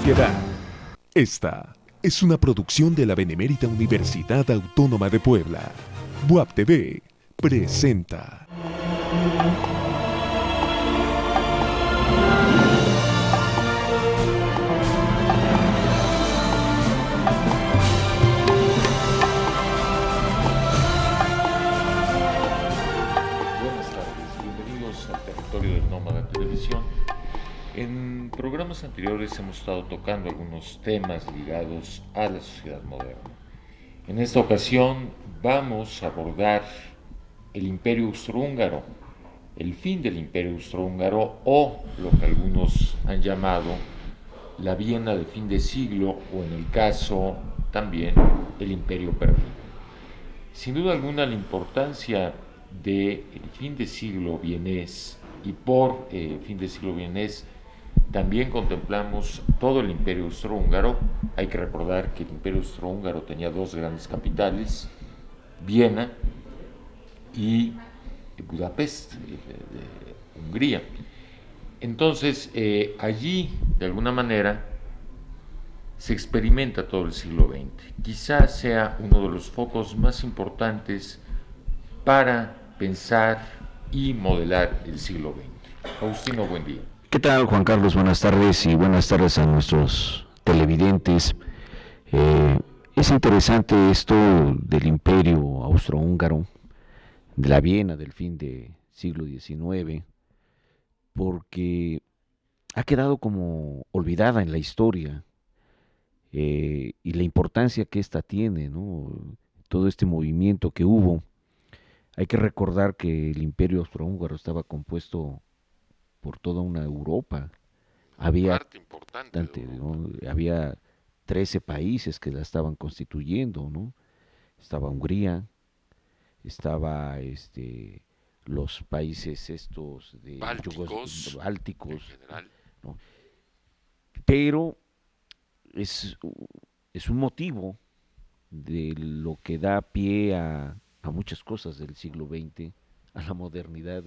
sociedad. Esta es una producción de la Benemérita Universidad Autónoma de Puebla. BUAP TV presenta. Buenas tardes, bienvenidos al territorio del Nómada Televisión. En programas anteriores hemos estado tocando algunos temas ligados a la sociedad moderna. En esta ocasión vamos a abordar el Imperio Austrohúngaro, el fin del Imperio Austrohúngaro o lo que algunos han llamado la Viena de fin de siglo o en el caso también el Imperio Perdido. Sin duda alguna la importancia del fin de siglo vienés y por fin de siglo vienés también contemplamos todo el Imperio Austrohúngaro. Hay que recordar que el Imperio Austrohúngaro tenía dos grandes capitales, Viena y Budapest, de Hungría. Entonces, allí, de alguna manera, se experimenta todo el siglo XX. Quizás sea uno de los focos más importantes para pensar y modelar el siglo XX. Faustino, buen día. ¿Qué tal, Juan Carlos? Buenas tardes y buenas tardes a nuestros televidentes. Es interesante esto del Imperio Austrohúngaro, de la Viena del fin del siglo XIX, porque ha quedado como olvidada en la historia y la importancia que ésta tiene, ¿no? Todo este movimiento que hubo. Hay que recordar que el Imperio Austrohúngaro estaba compuesto por toda una Europa. Había Parte importante de ¿no? Había 13 países que la estaban constituyendo, ¿no? Estaba Hungría, estaba los países estos de bálticos, en general. ¿no? Pero es un motivo de lo que da pie a muchas cosas del siglo XX, a la modernidad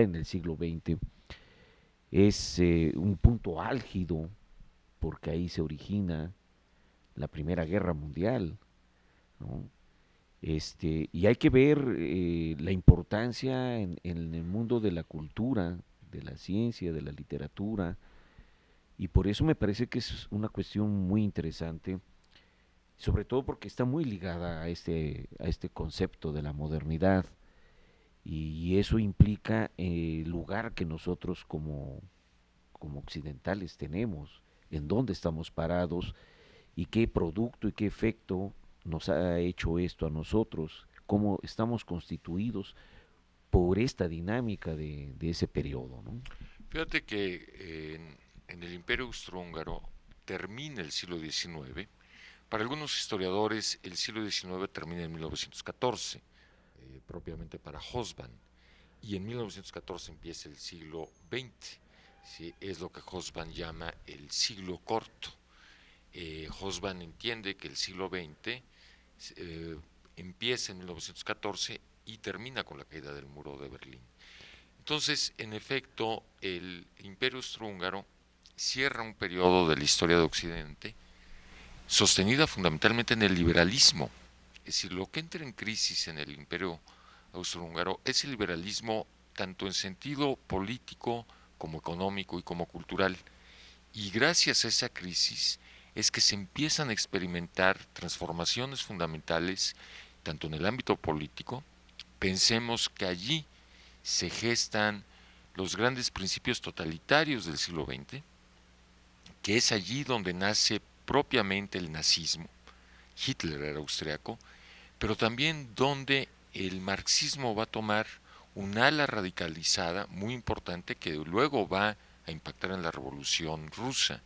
en el siglo XX. Es un punto álgido porque ahí se origina la Primera Guerra Mundial, ¿no? Y hay que ver la importancia en el mundo de la cultura, de la ciencia, de la literatura, y por eso me parece que es una cuestión muy interesante, sobre todo porque está muy ligada a este concepto de la modernidad, y eso implica el lugar que nosotros como occidentales tenemos, en dónde estamos parados y qué producto y qué efecto nos ha hecho esto a nosotros, cómo estamos constituidos por esta dinámica de ese periodo, ¿no? Fíjate que en el Imperio Austrohúngaro termina el siglo XIX. Para algunos historiadores el siglo XIX termina en 1914, propiamente para Hobsbawm, y en 1914 empieza el siglo XX. ¿Sí? Es lo que Hobsbawm llama el siglo corto. Hobsbawm entiende que el siglo XX empieza en 1914 y termina con la caída del muro de Berlín. Entonces, en efecto, el Imperio Austrohúngaro cierra un periodo de la historia de Occidente sostenida fundamentalmente en el liberalismo. Es decir, lo que entra en crisis en el Imperio Austrohúngaro es el liberalismo tanto en sentido político como económico y como cultural. Y gracias a esa crisis es que se empiezan a experimentar transformaciones fundamentales tanto en el ámbito político. Pensemos que allí se gestan los grandes principios totalitarios del siglo XX, que es allí donde nace propiamente el nazismo. Hitler era austriaco, pero también donde el marxismo va a tomar un ala radicalizada muy importante que luego va a impactar en la Revolución Rusa.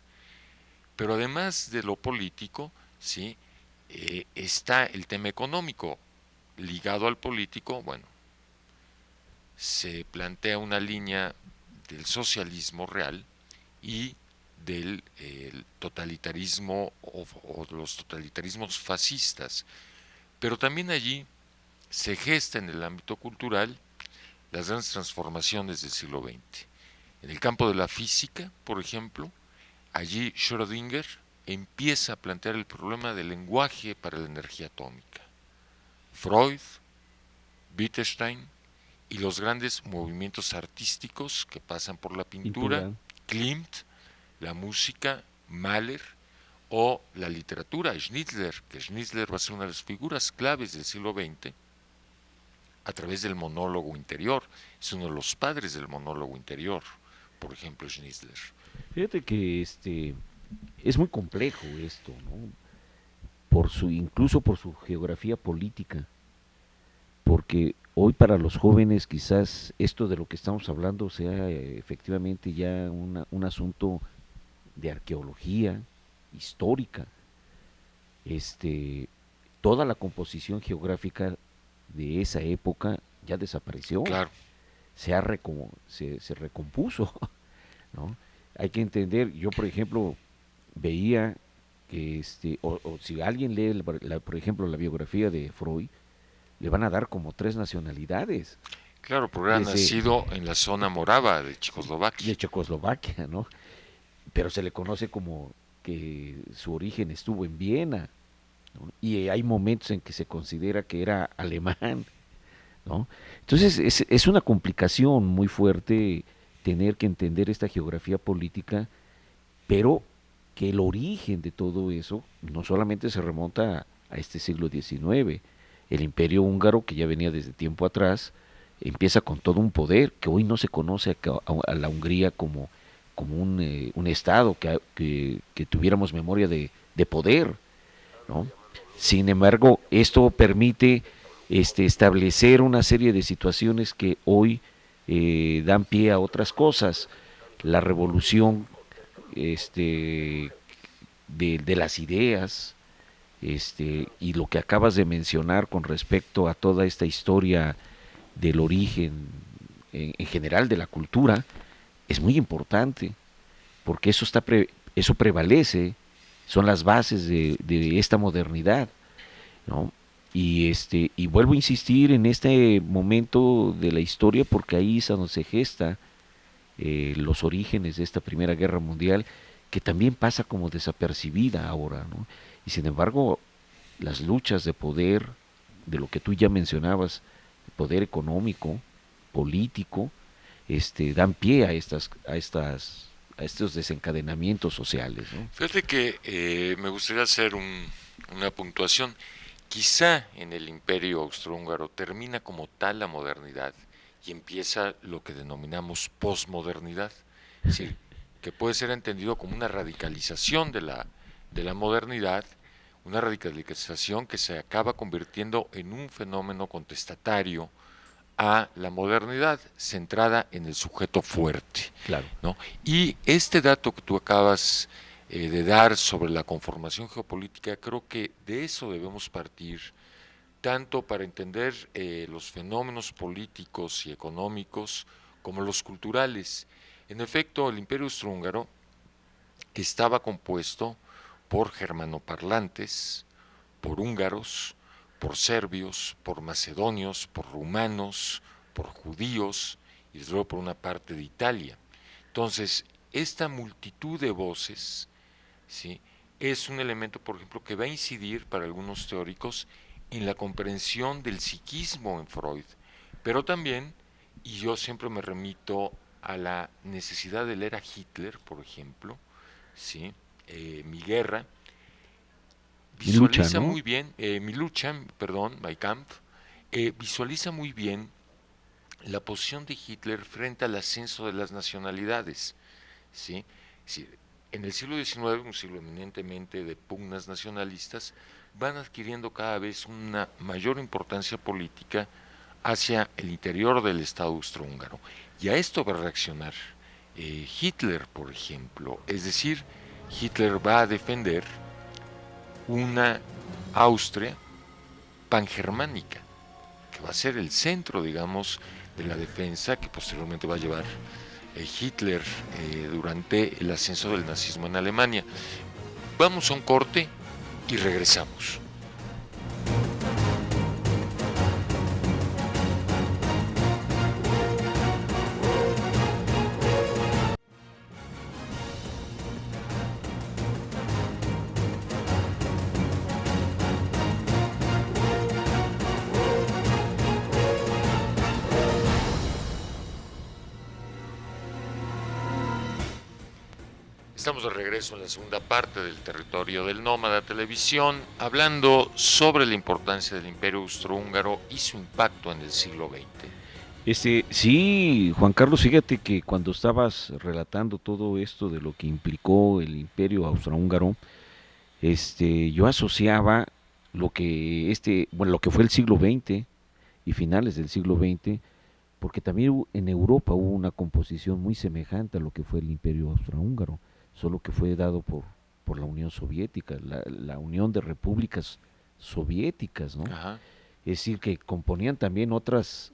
Pero además de lo político, ¿sí? Está el tema económico ligado al político. Bueno, se plantea una línea del socialismo real y del totalitarismo o los totalitarismos fascistas. Pero también allí se gesta en el ámbito cultural las grandes transformaciones del siglo XX. En el campo de la física, por ejemplo, allí Schrödinger empieza a plantear el problema del lenguaje para la energía atómica. Freud, Wittgenstein y los grandes movimientos artísticos que pasan por la pintura, Klimt, la música, Mahler o la literatura, Schnitzler, que Schnitzler va a ser una de las figuras claves del siglo XX a través del monólogo interior. Es uno de los padres del monólogo interior, por ejemplo, Schnitzler. Fíjate que es muy complejo esto, ¿no? Incluso por su geografía política, porque hoy para los jóvenes quizás esto de lo que estamos hablando sea efectivamente ya un asunto de arqueología histórica. Toda la composición geográfica de esa época ya desapareció. Claro. Se recompuso, ¿no? Hay que entender, yo por ejemplo veía que o si alguien lee por ejemplo la biografía de Freud, le van a dar como 3 nacionalidades. Claro, porque era nacido en la zona morava de Checoslovaquia. De Checoslovaquia, ¿no? Pero se le conoce como que su origen estuvo en Viena, ¿no? Y hay momentos en que se considera que era alemán, ¿no? Entonces es una complicación muy fuerte tener que entender esta geografía política, pero que el origen de todo eso no solamente se remonta a este siglo XIX. El Imperio Húngaro, que ya venía desde tiempo atrás, empieza con todo un poder que hoy no se conoce a la Hungría como un Estado que tuviéramos memoria de poder, ¿no? Sin embargo, esto permite establecer una serie de situaciones que hoy dan pie a otras cosas. La revolución de las ideas, y lo que acabas de mencionar con respecto a toda esta historia del origen en general de la cultura, es muy importante, porque eso prevalece, son las bases de esta modernidad, ¿no? Y vuelvo a insistir en este momento de la historia, porque ahí es donde se gesta los orígenes de esta Primera Guerra Mundial, que también pasa como desapercibida ahora, ¿no? Y sin embargo, las luchas de poder, de lo que tú ya mencionabas, poder económico, político, dan pie a estos desencadenamientos sociales, ¿no? Fíjate que me gustaría hacer una puntuación. Quizá en el Imperio Austrohúngaro termina como tal la modernidad y empieza lo que denominamos posmodernidad, es decir, que puede ser entendido como una radicalización de la modernidad, una radicalización que se acaba convirtiendo en un fenómeno contestatario a la modernidad, centrada en el sujeto fuerte. Claro. ¿No? Y este dato que tú acabas de dar sobre la conformación geopolítica, creo que de eso debemos partir, tanto para entender los fenómenos políticos y económicos como los culturales. En efecto, el Imperio Austrohúngaro estaba compuesto por germanoparlantes, por húngaros, por serbios, por macedonios, por rumanos, por judíos y desde luego por una parte de Italia. Entonces, esta multitud de voces, ¿sí?, es un elemento, por ejemplo, que va a incidir para algunos teóricos en la comprensión del psiquismo en Freud, pero también, y yo siempre me remito a la necesidad de leer a Hitler, por ejemplo, ¿sí?, Mi Guerra, visualiza muy bien, Mi Lucha, perdón, Mein Kampf, visualiza muy bien la posición de Hitler frente al ascenso de las nacionalidades, ¿sí? Sí, en el siglo XIX, un siglo eminentemente de pugnas nacionalistas, van adquiriendo cada vez una mayor importancia política hacia el interior del Estado austrohúngaro. Y a esto va a reaccionar Hitler, por ejemplo. Es decir, Hitler va a defender una Austria pangermánica, que va a ser el centro, digamos, de la defensa que posteriormente va a llevar Hitler durante el ascenso del nazismo en Alemania. Vamos a un corte y regresamos. Estamos de regreso en la segunda parte del Territorio del Nómada Televisión, hablando sobre la importancia del Imperio Austrohúngaro y su impacto en el siglo XX. Sí, Juan Carlos, fíjate que cuando estabas relatando todo esto de lo que implicó el Imperio Austrohúngaro, yo asociaba lo que fue el siglo XX y finales del siglo XX, porque también en Europa hubo una composición muy semejante a lo que fue el Imperio Austrohúngaro, solo que fue dado por la Unión Soviética, la Unión de Repúblicas Soviéticas, ¿no? Ajá. Es decir, que componían también otras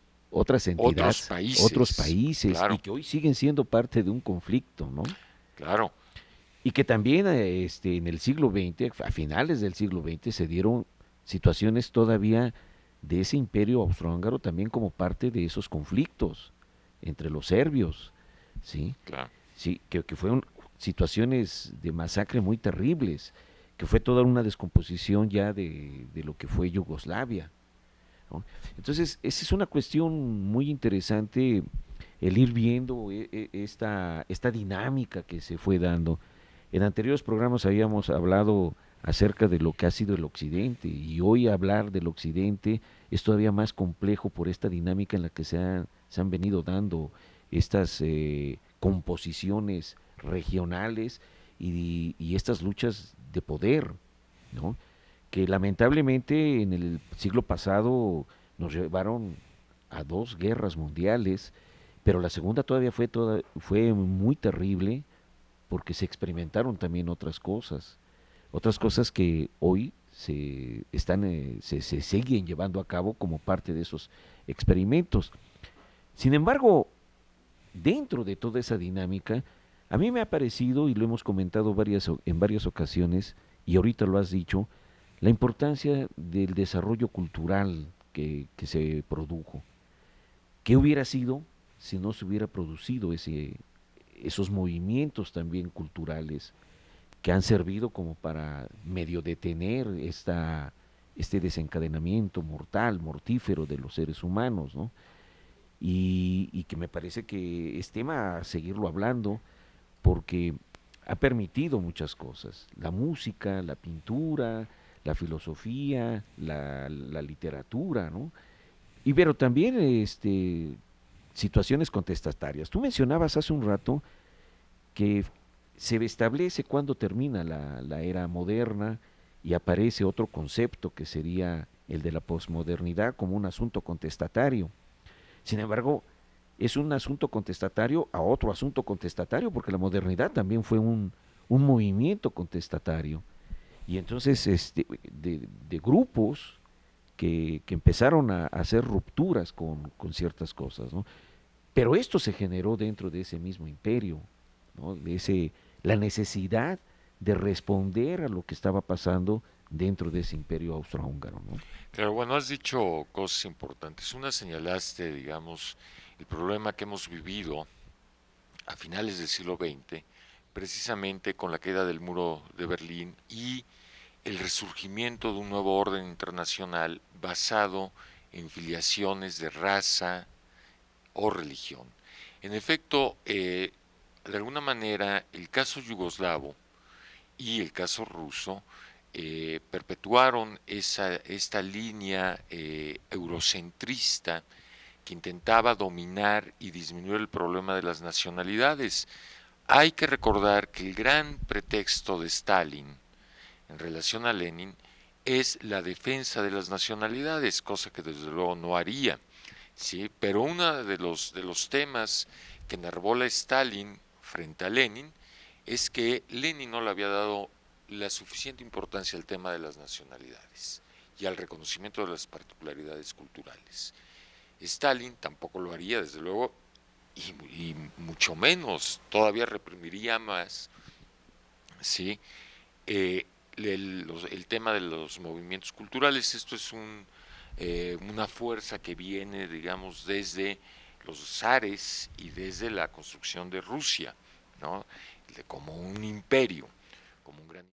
entidades, otros países, y claro, que hoy siguen siendo parte de un conflicto, ¿no? claro. Y que también en el siglo XX, a finales del siglo XX, se dieron situaciones todavía de ese imperio austrohúngaro también como parte de esos conflictos entre los serbios, ¿sí? Claro. Sí, que fueron situaciones de masacre muy terribles, que fue toda una descomposición ya de lo que fue Yugoslavia, ¿no? Entonces, esa es una cuestión muy interesante, el ir viendo esta dinámica que se fue dando. En anteriores programas habíamos hablado acerca de lo que ha sido el Occidente, y hoy hablar del Occidente es todavía más complejo por esta dinámica en la que se han venido dando estas composiciones regionales y estas luchas de poder, ¿no? Que lamentablemente en el siglo pasado nos llevaron a dos guerras mundiales, pero la segunda todavía fue muy terrible porque se experimentaron también otras cosas que hoy se siguen llevando a cabo como parte de esos experimentos. Sin embargo, dentro de toda esa dinámica, a mí me ha parecido, y lo hemos comentado en varias ocasiones, y ahorita lo has dicho, la importancia del desarrollo cultural que se produjo. ¿Qué hubiera sido si no se hubiera producido esos movimientos también culturales que han servido como para medio detener este desencadenamiento mortífero de los seres humanos, ¿no? Y que me parece que es tema a seguirlo hablando porque ha permitido muchas cosas, la música, la pintura, la filosofía, la literatura, ¿no? Y pero también situaciones contestatarias. Tú mencionabas hace un rato que se establece cuando termina la era moderna y aparece otro concepto que sería el de la posmodernidad como un asunto contestatario. Sin embargo, es un asunto contestatario a otro asunto contestatario, porque la modernidad también fue un movimiento contestatario. Y entonces de grupos que empezaron a hacer rupturas con ciertas cosas, ¿no? Pero esto se generó dentro de ese mismo imperio, ¿no? La necesidad de responder a lo que estaba pasando dentro de ese imperio austrohúngaro, ¿no? Claro, bueno, has dicho cosas importantes. Una, señalaste, digamos, el problema que hemos vivido a finales del siglo XX, precisamente con la caída del muro de Berlín y el resurgimiento de un nuevo orden internacional basado en filiaciones de raza o religión. En efecto, de alguna manera, el caso yugoslavo y el caso ruso perpetuaron esta línea eurocentrista que intentaba dominar y disminuir el problema de las nacionalidades. Hay que recordar que el gran pretexto de Stalin en relación a Lenin es la defensa de las nacionalidades, cosa que desde luego no haría, ¿sí? Pero uno de los temas que enarbola Stalin frente a Lenin es que Lenin no le había dado la suficiente importancia al tema de las nacionalidades y al reconocimiento de las particularidades culturales. Stalin tampoco lo haría, desde luego, y mucho menos, todavía reprimiría más, ¿sí? Eh, el tema de los movimientos culturales. Esto es una fuerza que viene, digamos, desde los zares y desde la construcción de Rusia, ¿no? Como un imperio.